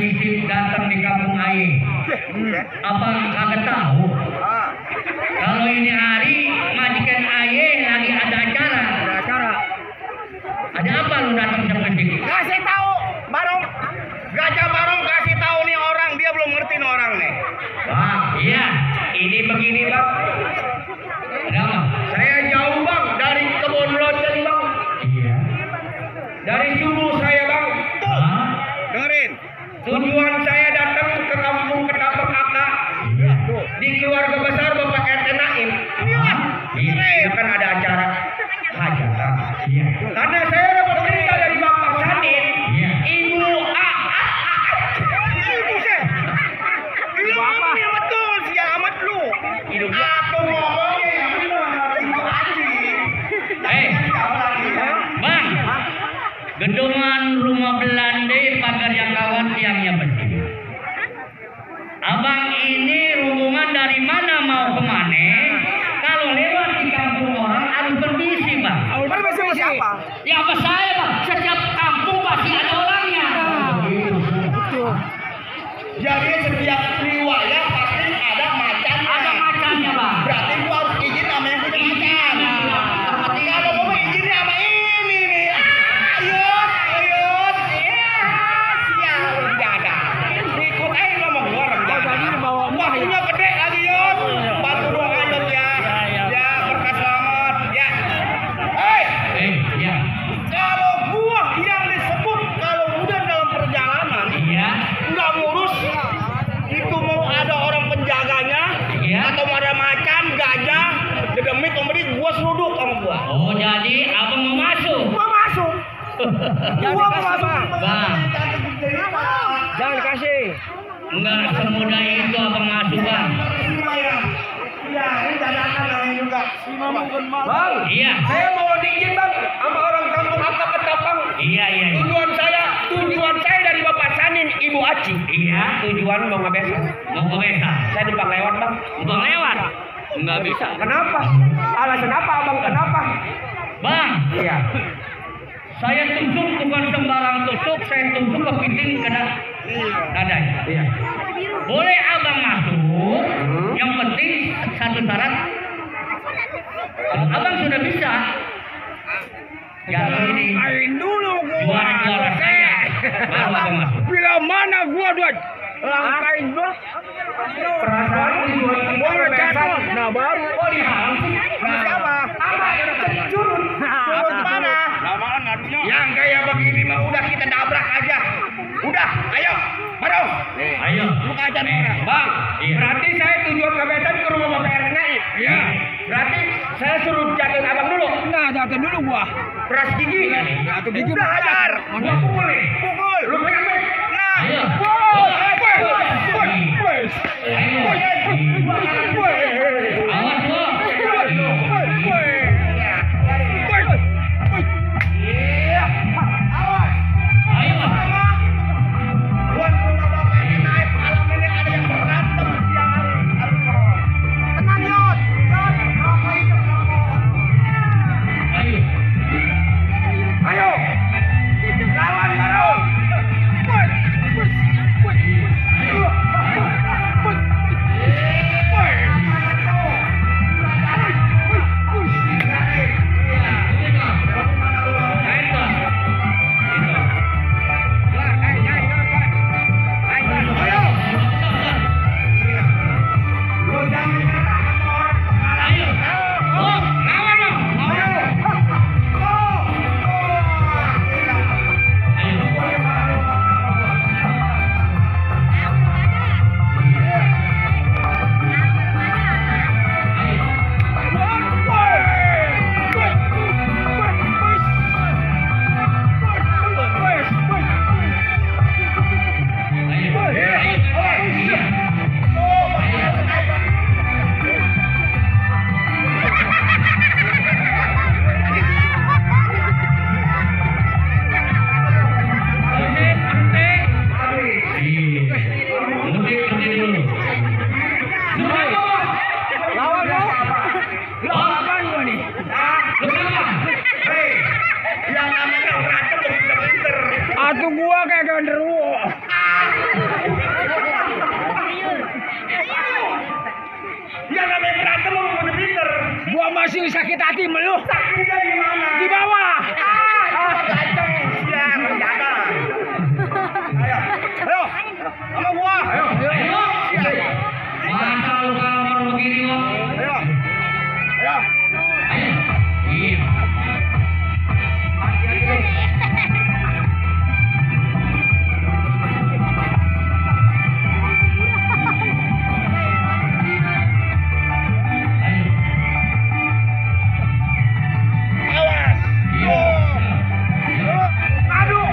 prinsip datang di kampung Aye. Apa kagak tahu? Kalau ini hari majikan Aye lagi ada acara. Ada apa lu datang seperti itu? Kasih tahu, Barong. Gajah Barong kasih tahu nih orang, dia belum ngerti nih orang nih. Wah, iya. Ini begini, Bang. Ada apa? Saya jauh, Bang, dari kebun loceng, Bang. Iya. Dari subuh saya, Bang. Hah? Dengerin. Tujuan saya datang ke kampung Ketapang Kakak. Iya. Di keluarga besar Bapak RT Naim. Hah? Ini kan ada acara hajatan. Iya. Karena saya dapat berita dari Bapak Sanin, Iya. Ibu Lu ngomongnya betul, sial amat lu. Aku ngomongnya yang benar, Ibu Haji. Bang. Gedungan rumah Belanda pagar yang kawan tiangnya bersih. Abang ini rombongan dari mana mau kemana? Kalau lewat di kampung orang harus berbisi, Bang. Berbisi siapa? Ya apa saya, Bang? Setiap kampung pasti ada orangnya. Jadi setiap riwayat pasti ada macannya. Ada macannya, Bang. Berarti gua harus izin sama yang punya macan. Kalau gua mau izin sama ini nih. Ayo. Ya, sial jaga. Ikut aja lo mau gua orang jaga. Jadi bawa waktunya gede lagi, Yot. Bantu dong ayo ya. Ya, berkah selamat. Ya. Hei, Ya. kalau gua yang disebut kalau udah dalam perjalanan Iya. nggak ngurus itu mau ada orang penjaganya Iya. atau mau ada macan, gajah, gedemit, pemberi, gua seruduk sama gua. Oh, jadi abang mau masuk? Gua masuk. Gua mau masuk. Bang. Jangan dikasih. Enggak semudah itu abang masuk, Bang. Ya, ini dadakan namanya juga. Bang. Iya. Saya mau diizin, Bang, sama orang kampung Akak Ketapang. Iya. Tujuan saya dari Bapak Sanin, Ibu Aci. Iya. Tujuan mau ngebesa. Mau ke Besa. Saya numpang lewat, Bang. Bang lewat. Enggak bisa. Kenapa? Alasan apa, Abang? Kenapa? Bang, Iya. saya tusuk bukan sembarang tusuk, saya tusuk ke piting ke dadanya. Iya. Boleh abang masuk, yang penting satu syarat. Kalau abang sudah bisa, jangan ini Main dulu gua. juara saya, baru abang masuk. Bila mana gua duit? Langkain gua. Perasaan gua jatuh. Nah baru. Oh dihalang sih. Siapa? Apa? Curut. Curut mana? Lamaan ngadunya. Yang kayak begini mah udah kita dabrak aja. Udah, ayo. Baru. Ayo. Buka aja orang. Bang, Iya. berarti saya tujuan kebebasan ke rumah Bapak RT Naim. Iya. Berarti saya suruh jatuhin abang dulu. Nah, jatuh dulu gua. Peras gigi. Jatuh gigi. Udah hajar. Gua pukul nih. Pukul. Lu pegang nih. Nah. Ayo. Ayo. Awas lo. Ayo. Ayo. Ayo. Lawan baru. Atuh gua kayak genderuwo. namanya berantem mau punya pinter. Gua masih sakit hati melu. Sakitnya di mana? Di bawah. Ganteng, siar, jaga. Ayo, sama gua. Ayo. Masa lu kalau begini kok. Ayo. Ayo. Iya. Awas. Aduh.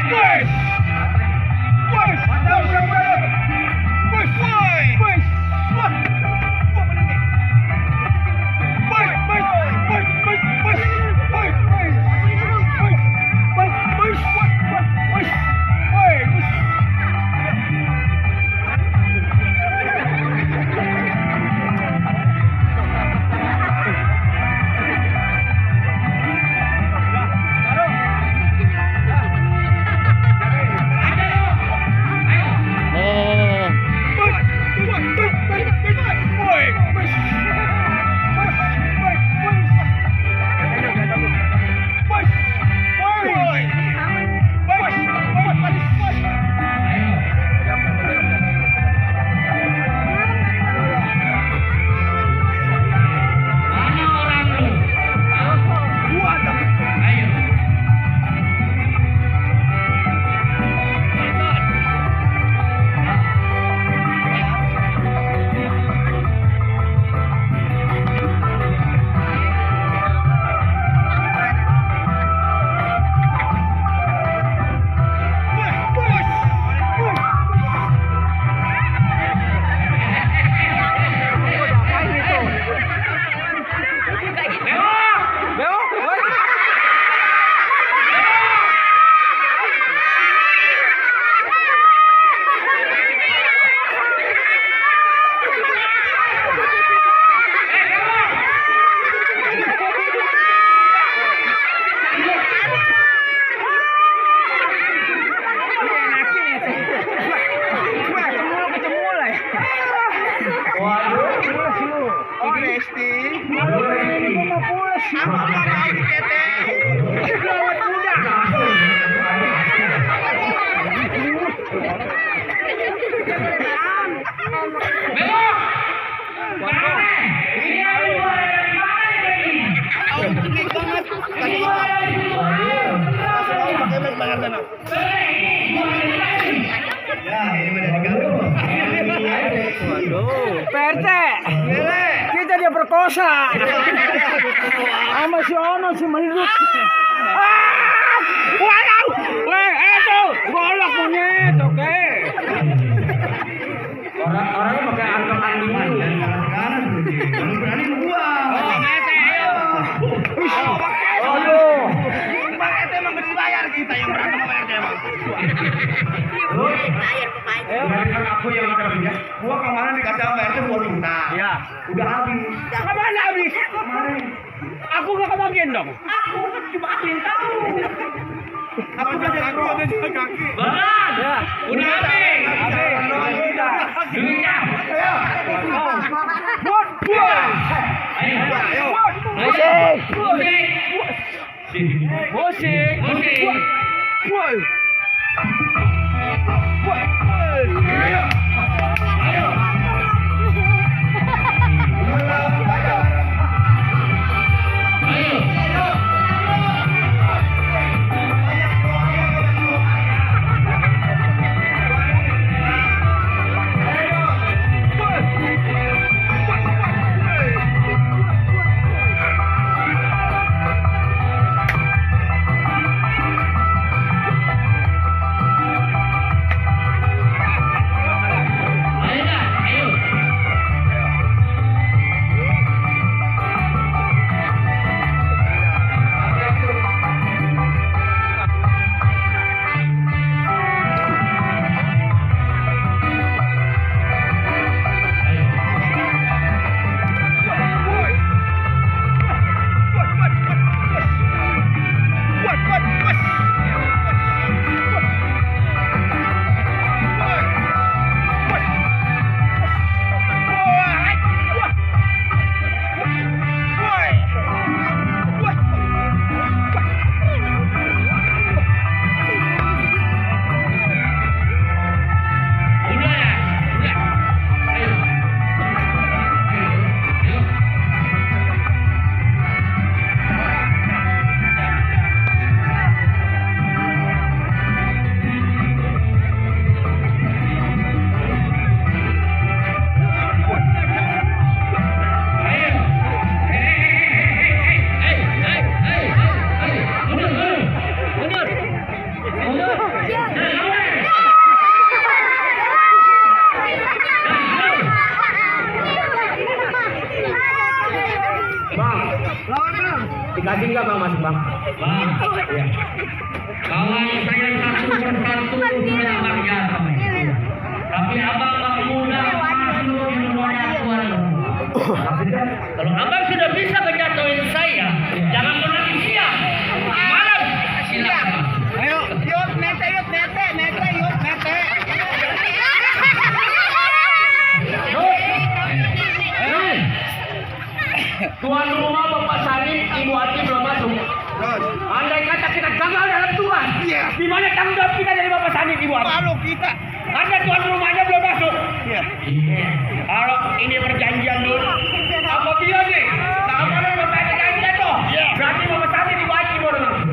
Wes. Mana orang lu? Ayo. Honesty. Aku nggak mau dikete. Lewat muda. PRT. Kita dia perkosa. Sama si Ono si Melut. Waduh. Weh, itu golok monyet, oke. Orang-orangnya pakai angkot-angkot dulu. Berani gua. Aduh. Bang RT emang gak dibayar kita yang berantem sama RT emang. Kan aku yang akan punya. Gua kemarin dikasih sama RT 2 juta. Iya. Udah habis. Kapan habis? Kemarin. Aku gak kebagian dong. Aku kan cuma ingin tahu. Aku udah jago kaki. Berat. Ya. Udah habis. Duitnya. Ayo. Bot, bot. Ayo. Musik. Musik. Musik. Musik. Woi. Di mana tanggung jawab kita dari Bapak Sandi Ibu Haji? Malu kita. Anda tuan rumahnya belum masuk. Iya. Kalau ini perjanjian dulu. Apabila nih, keamanan Bapak perjanjian toh. Iya. Berarti Bapak Sandi Ibu Haji boleh masuk.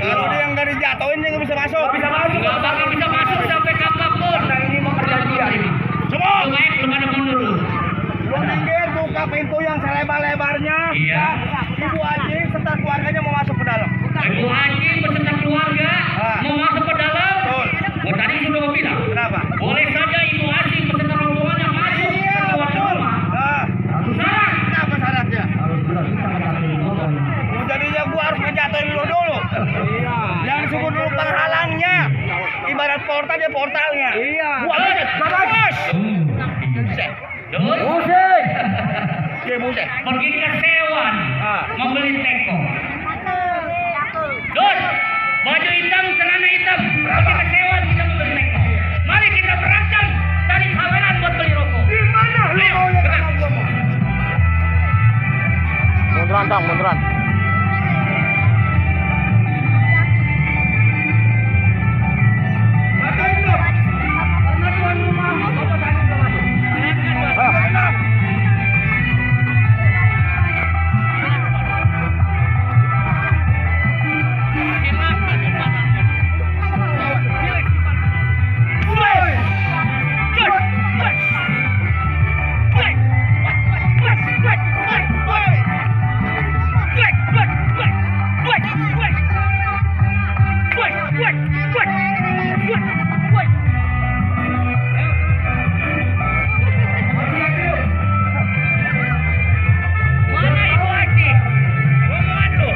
Kalau dia yang nggak dijatuhin dia nggak bisa masuk. Nggak bisa masuk. Nggak bakal bisa masuk sampai kapanpun. Nah ini mau perjanjian ini. Semua. Baik, belum ada mundur. Lu minggir buka pintu yang selebar-lebarnya. Iya. Ibu Haji serta keluarganya mau masuk ke dalam. Ibu Haji beserta keluarga mau masuk ke dalam. Betul. Gua tadi sudah mau bilang. Kenapa? Boleh saja Ibu Haji beserta rombongannya masuk ke luar rumah. Nah, Syarat. kenapa syaratnya? Jadinya gua harus ngejatuhin lu dulu. Iya. Yang disebut dulu penghalangnya. Ibarat portal dia portalnya. Iya. Gua bos. Terus Musik. Dia buset. pergi ke Sewan membeli teko. Terus baju hitam, celana hitam. Pergi ke Sewan kita membeli teko. Mari kita berangkat dari Sawelan buat beli rokok. Di mana lu Ayo, maunya gerak. sama gua? Munduran dong, munduran. Katain lu. Karena tuan rumah Bapak Sandi belum masuk. Mana Ibu Haji? Rombongan lu.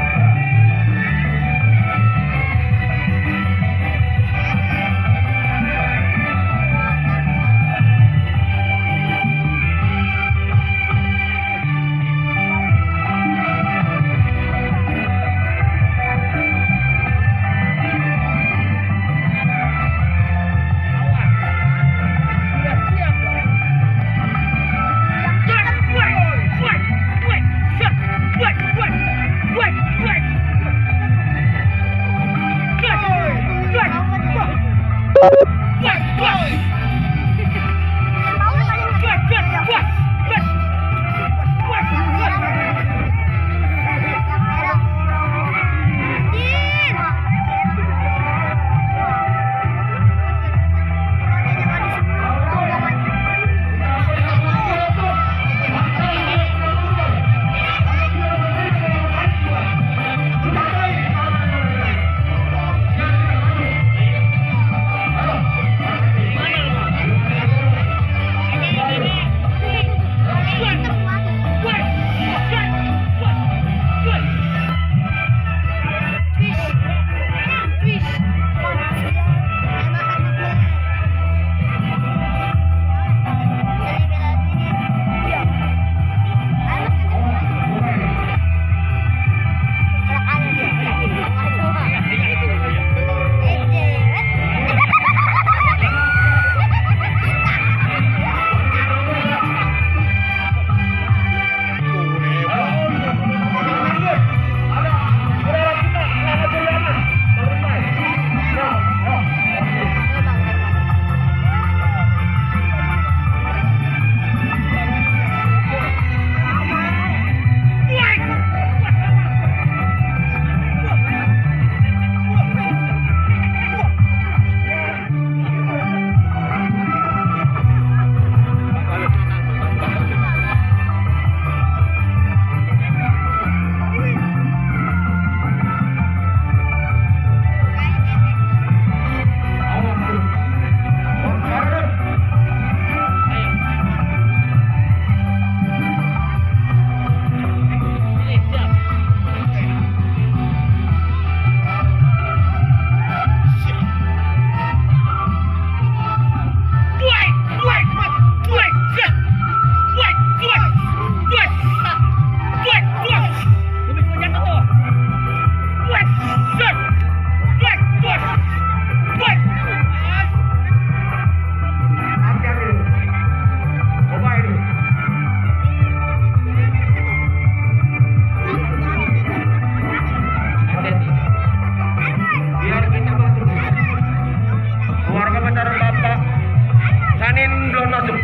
Kirain belum masuk.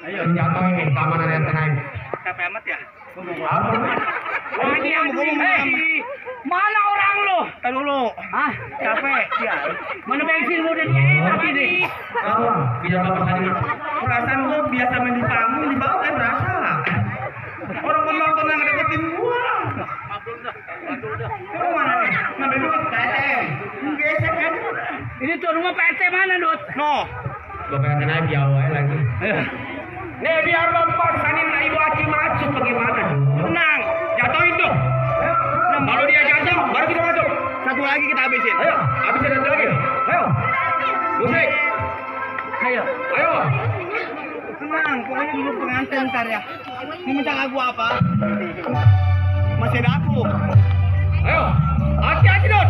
Ayo jatuh ini keamanan yang tenang. Capek amat ya? Apa? Mana orang lo? Tahan dulu. Hah? Capek, ya. Mana bensin lu dan enak ini? Apa? Biar apa tadi? Perasaan gua biasa main di panggung di bawah kan berasa. Orang penonton yang deketin gua. Kamu mana nih? Ngambil duit PTM. Gesek kan? Ini tuh rumah PT mana, Dut? No. Bapak naik jauh lagi. Nih biar bapak sanin ibu Aci masuk bagaimana? Tenang, jatuhin tuh. Kalau dia jatuh, baru kita masuk. Satu lagi kita habisin. Ayo, habisin satu lagi. Ayo. Musik. Ayo. Ayo. Tenang, pokoknya dulu pengantin ntar ya. Mau minta lagu apa? Masih ada aku. Ayo, hati-hati Dut.